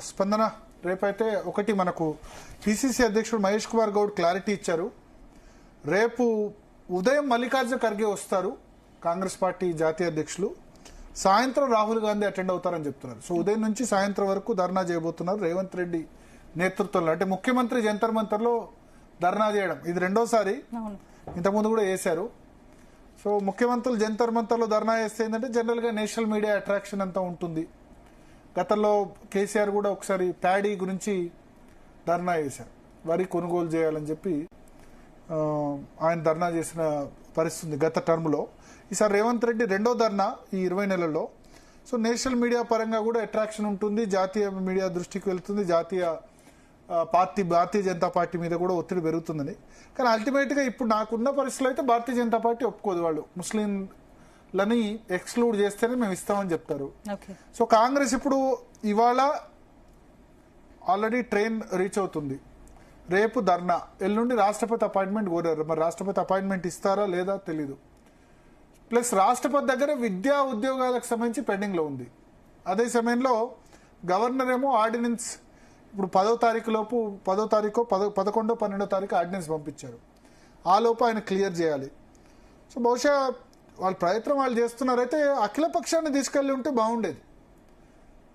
స్పందన రేపైతే ఒకటి మనకు పిసిసి అధ్యక్షుడు మహేష్ కుమార్ గౌడ్ క్లారిటీ ఇచ్చారు. రేపు ఉదయం మల్లికార్జున ఖర్గే వస్తారు కాంగ్రెస్ పార్టీ జాతీయ అధ్యక్షులు, సాయంత్రం రాహుల్ గాంధీ అటెండ్ అవుతారని చెప్తున్నారు. సో ఉదయం నుంచి సాయంత్రం వరకు ధర్నా చేయబోతున్నారు రేవంత్ రెడ్డి నేతృత్వంలో. అంటే ముఖ్యమంత్రి జంతర్ మంతర్లో ధర్నా చేయడం ఇది రెండోసారి, ఇంతకుముందు కూడా చేశారు. సో ముఖ్యమంత్రులు జంతర్ మంతర్లో ధర్నా చేస్తే ఏంటంటే జనరల్ గా నేషనల్ మీడియా అట్రాక్షన్ అంతా ఉంటుంది. గతంలో కేసీఆర్ కూడా ఒకసారి ప్యాడీ గురించి ధర్నా చేశారు, వరి కొనుగోలు చేయాలని చెప్పి ఆయన ధర్నా చేసిన పరిస్థితి గత టర్మ్లో. ఈసారి రేవంత్ రెడ్డి రెండో ధర్నా ఈ 20 నెలల్లో. సో నేషనల్ మీడియా పరంగా కూడా అట్రాక్షన్ ఉంటుంది, జాతీయ మీడియా దృష్టికి వెళ్తుంది, భారతీయ జనతా పార్టీ మీద కూడా ఒత్తిడి పెరుగుతుందని. కానీ అల్టిమేట్గా ఇప్పుడు నాకున్న పరిస్థితుల్లో అయితే భారతీయ జనతా పార్టీ ఒప్పుకోదు. వాళ్ళు ముస్లింలని ఎక్స్క్లూడ్ చేస్తేనే మేము ఇస్తామని చెప్తారు. సో కాంగ్రెస్ ఇప్పుడు ఇవాళ ఆల్రెడీ ట్రైన్ రీచ్ అవుతుంది, రేపు ధర్నా, ఎల్లుండి రాష్ట్రపతి అపాయింట్మెంట్ కోరారు. మరి రాష్ట్రపతి అపాయింట్మెంట్ ఇస్తారా లేదా తెలీదు. ప్లస్ రాష్ట్రపతి దగ్గర విద్యా ఉద్యోగాలకు సంబంధించి పెండింగ్లో ఉంది. అదే సమయంలో గవర్నర్ ఏమో ఆర్డినెన్స్ ఇప్పుడు 10వ తారీఖు లోపు 10వ తారీఖు 11, 12వ తారీఖు ఆర్డినెన్స్ పంపించారు. ఆ లోపు ఆయన క్లియర్ చేయాలి. సో బహుశా వాళ్ళ ప్రయత్నం వాళ్ళు చేస్తున్నారైతే అఖిలపక్షాన్ని తీసుకెళ్లి ఉంటే బాగుండేది.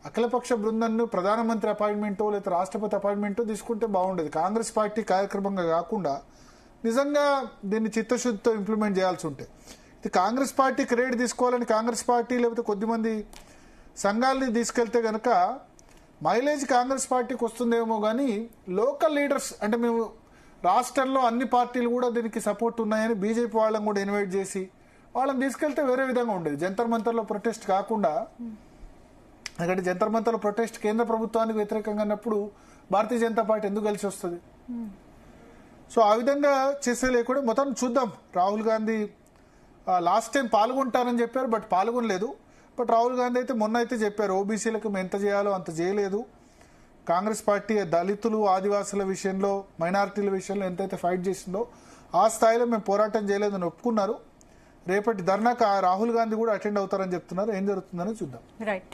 అఖిలపక్ష బృందాన్ని ప్రధానమంత్రి అపాయింట్మెంటో లేదా రాష్ట్రపతి అపాయింట్మెంటో తీసుకుంటే బాగుండేది. కాంగ్రెస్ పార్టీ కార్యక్రమంగా కాకుండా నిజంగా దీన్ని చిత్తశుద్ధితో ఇంప్లిమెంట్ చేయాల్సి ఉంటే, ఇది కాంగ్రెస్ పార్టీ క్రెడిట్ తీసుకోవాలని కాంగ్రెస్ పార్టీ లేకపోతే కొద్దిమంది సంఘాలని తీసుకెళ్తే గనక మైలేజ్ కాంగ్రెస్ పార్టీకి వస్తుందేమో. కానీ లోకల్ లీడర్స్ అంటే మేము రాష్ట్రంలో అన్ని పార్టీలు కూడా దీనికి సపోర్ట్ ఉన్నాయని బీజేపీ వాళ్ళని కూడా ఇన్వైట్ చేసి వాళ్ళని తీసుకెళ్తే వేరే విధంగా ఉండేది. జంతర్ మంతర్లో ప్రొటెస్ట్ కాకుండా, ఎందుకంటే జంతర్ మంతర్లో ప్రొటెస్ట్ కేంద్ర ప్రభుత్వానికి వ్యతిరేకంగా అన్నప్పుడు భారతీయ జనతా పార్టీ ఎందుకు కలిసి వస్తుంది? సో ఆ విధంగా చేసే లేకుండా మొత్తం చూద్దాం. రాహుల్ గాంధీ లాస్ట్ టైం పాల్గొంటారని చెప్పారు, బట్ పాల్గొనలేదు. బట్ రాహుల్ గాంధీ అయితే మొన్న అయితే చెప్పారు ఓబీసీలకు మేము ఎంత చేయాలో అంత చేయలేదు. కాంగ్రెస్ పార్టీ దళితులు, ఆదివాసుల విషయంలో, మైనారిటీల విషయంలో ఎంతైతే ఫైట్ చేసిందో ఆ స్థాయిలో మేము పోరాటం చేయలేదని ఒప్పుకున్నారు. రేపటి ధర్నాకు రాహుల్ గాంధీ కూడా అటెండ్ అవుతారని చెప్తున్నారు. ఏం జరుగుతుందని చూద్దాం. రైట్.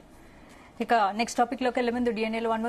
ఇక నెక్స్ట్ టాపిక్ లోకి వెళ్ళే ముందు DNA